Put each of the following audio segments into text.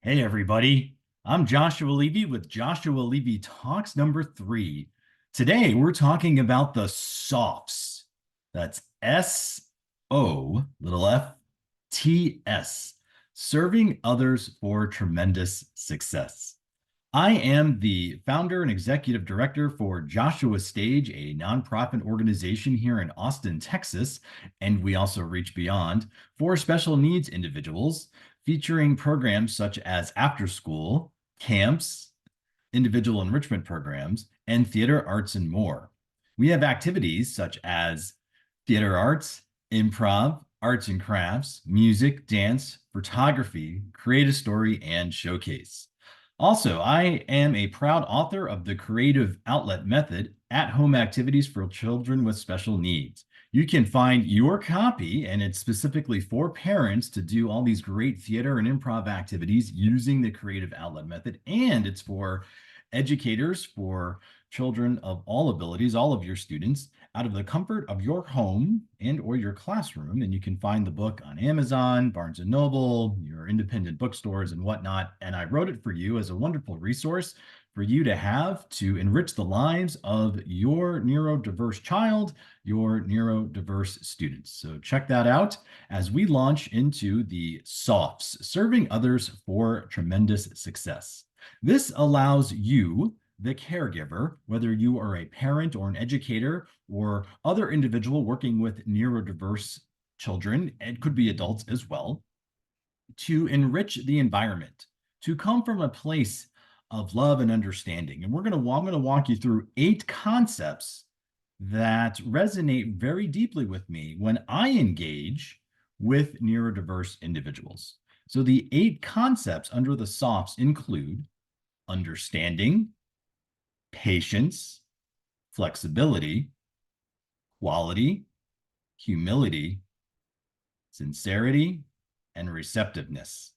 Hey, everybody. I'm Joshua Levy with Joshua Levy Talks number 3. Today, we're talking about the SOfTS. That's SOFTS, serving others for tremendous success. I am the founder and executive director for Joshua Stage, a nonprofit organization here in Austin, Texas, and we also reach beyond for special needs individuals, featuring programs such as after school, camps, individual enrichment programs, and theater arts and more. We have activities such as theater arts, improv, arts and crafts, music, dance, photography, create a story, and showcase. Also, I am a proud author of the Creative Outlet Method at-home activities for children with special needs. You can find your copy, and it's specifically for parents to do all these great theater and improv activities using the Creative Outlet Method, and it's for educators, for children of all abilities, all of your students, out of the comfort of your home and or your classroom. And you can find the book on Amazon, Barnes & Noble, your independent bookstores and whatnot. And I wrote it for you as a wonderful resource for you to have to enrich the lives of your neurodiverse child, your neurodiverse students. So check that out as we launch into the SOfTS, serving others for tremendous success. This allows you, the caregiver, whether you are a parent or an educator or other individual working with neurodiverse children, and could be adults as well, to enrich the environment, to come from a place of love and understanding. And I'm going to walk you through 8 concepts that resonate very deeply with me when I engage with neurodiverse individuals. So the 8 concepts under the SOfTS include understanding, patience, flexibility, quality, humility, sincerity, and receptiveness.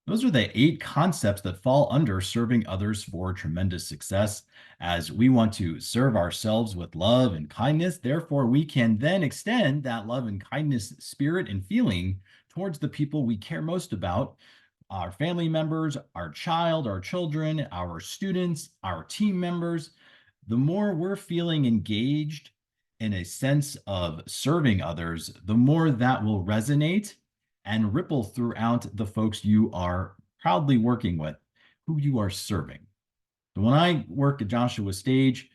Those are the 8 concepts that fall under serving others for tremendous success, as we want to serve ourselves with love and kindness. Therefore, we can then extend that love and kindness spirit and feeling towards the people we care most about, our family members, our child, our children, our students, our team members. The more we're feeling engaged in a sense of serving others, the more that will resonate and ripple throughout the folks you are proudly working with, who you are serving. So when I work at Joshua Stage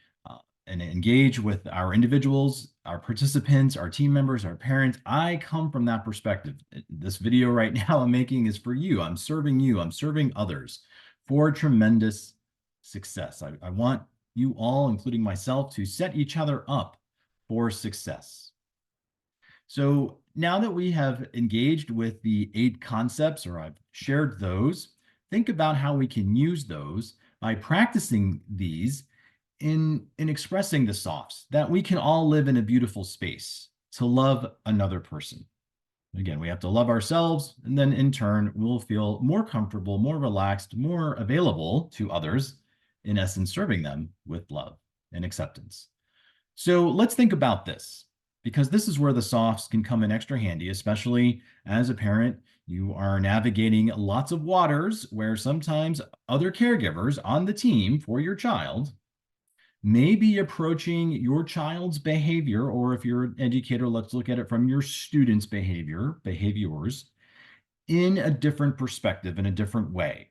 and engage with our individuals, our participants, our team members, our parents, I come from that perspective. This video right now I'm making is for you. I'm serving others for tremendous success. I want you all, including myself, to set each other up for success. So now that we have engaged with the 8 concepts, or I've shared those, think about how we can use those by practicing these in expressing the SOfTS, that we can all live in a beautiful space to love another person. Again, we have to love ourselves, and then in turn, we'll feel more comfortable, more relaxed, more available to others, in essence, serving them with love and acceptance. So let's think about this, because this is where the SOfTS can come in extra handy, especially as a parent. You are navigating lots of waters where sometimes other caregivers on the team for your child may be approaching your child's behavior, or if you're an educator, let's look at it from your students' behaviors, in a different perspective, in a different way.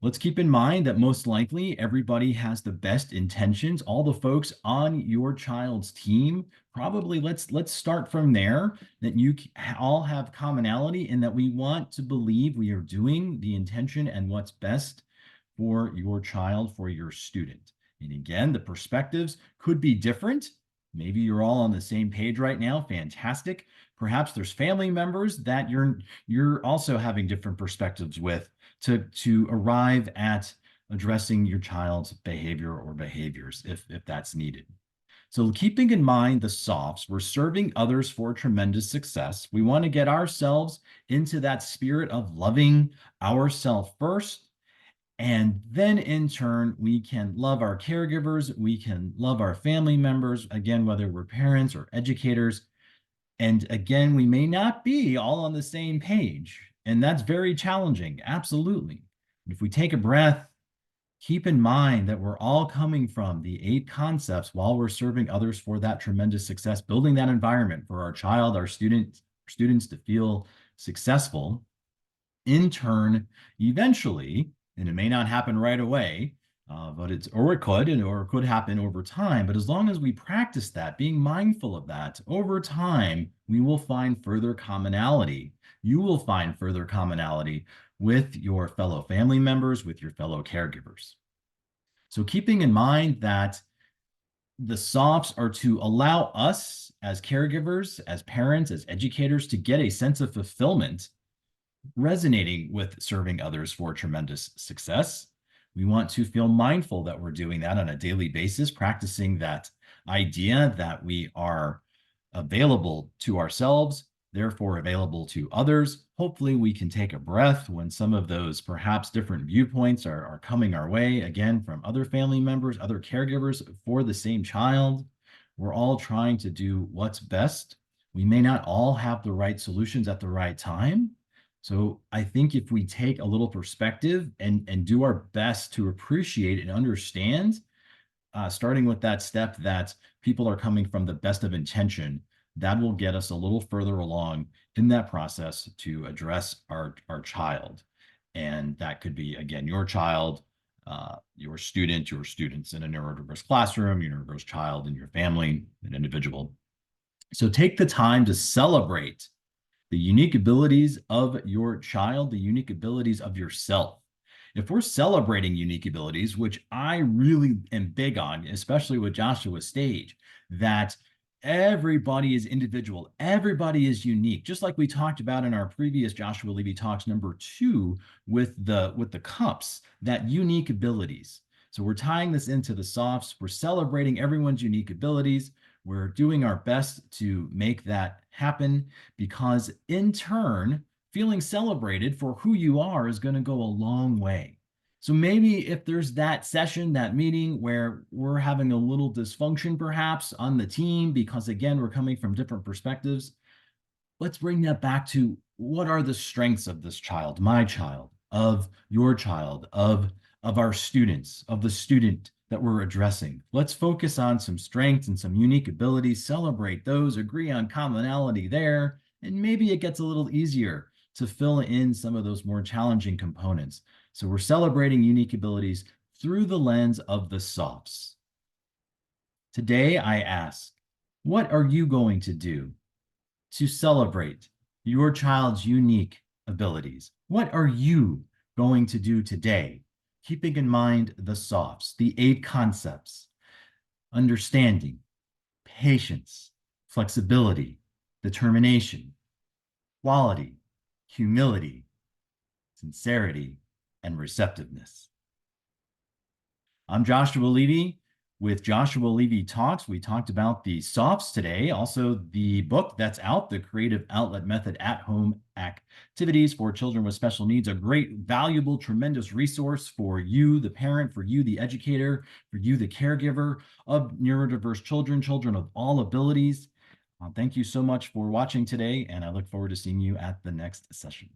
Let's keep in mind that most likely everybody has the best intentions. All the folks on your child's team, probably let's start from there, that you all have commonality in that we want to believe we are doing the intention and what's best for your child, for your student. And again, the perspectives could be different. Maybe you're all on the same page right now. Fantastic. Perhaps there's family members that you're also having different perspectives with to arrive at addressing your child's behavior or behaviors if that's needed. So keeping in mind the SOfTS, we're serving others for tremendous success. We want to get ourselves into that spirit of loving ourselves first. And then in turn, we can love our caregivers, we can love our family members, again, whether we're parents or educators. And again, we may not be all on the same page, and that's very challenging, absolutely. If we take a breath, keep in mind that we're all coming from the 8 concepts while we're serving others for that tremendous success, building that environment for our child, our students to feel successful. In turn, eventually, and it may not happen right away, but it could happen over time. But as long as we practice that, being mindful of that over time, we will find further commonality. You will find further commonality with your fellow family members, with your fellow caregivers. So keeping in mind that the SOfTS are to allow us as caregivers, as parents, as educators to get a sense of fulfillment resonating with serving others for tremendous success. We want to feel mindful that we're doing that on a daily basis, practicing that idea that we are available to ourselves, therefore available to others. Hopefully, we can take a breath when some of those perhaps different viewpoints are coming our way, again, from other family members, other caregivers for the same child. We're all trying to do what's best. We may not all have the right solutions at the right time. So I think if we take a little perspective and do our best to appreciate and understand, starting with that step that people are coming from the best of intention, that will get us a little further along in that process to address our child. And that could be, again, your child, your student, your students in a neurodiverse classroom, your neurodiverse child in your family, an individual. So take the time to celebrate the unique abilities of your child, the unique abilities of yourself. If we're celebrating unique abilities, which I really am big on, especially with Joshua's stage, that everybody is individual, everybody is unique, just like we talked about in our previous Joshua Levy Talks #2 with the cups, that unique abilities. So we're tying this into the SOfTS. We're celebrating everyone's unique abilities. We're doing our best to make that happen because, in turn, feeling celebrated for who you are is going to go a long way. So maybe if there's that session, that meeting where we're having a little dysfunction perhaps on the team because, again, we're coming from different perspectives, let's bring that back to what are the strengths of this child, my child, of your child, of our students, of the student that we're addressing. Let's focus on some strengths and some unique abilities, celebrate those, agree on commonality there, and maybe it gets a little easier to fill in some of those more challenging components. So we're celebrating unique abilities through the lens of the SOfTS. Today, I ask, what are you going to do to celebrate your child's unique abilities? What are you going to do today, keeping in mind the SOfTS, the 8 concepts: understanding, patience, flexibility, determination, quality, humility, sincerity, and receptiveness? I'm Joshua Levy with Joshua Levy Talks. We talked about the SOfTS today, also the book that's out, The Creative Outlet Method at-Home Activities for Children with Special Needs, a great, valuable, tremendous resource for you, the parent, for you, the educator, for you, the caregiver of neurodiverse children, children of all abilities. Thank you so much for watching today, and I look forward to seeing you at the next session.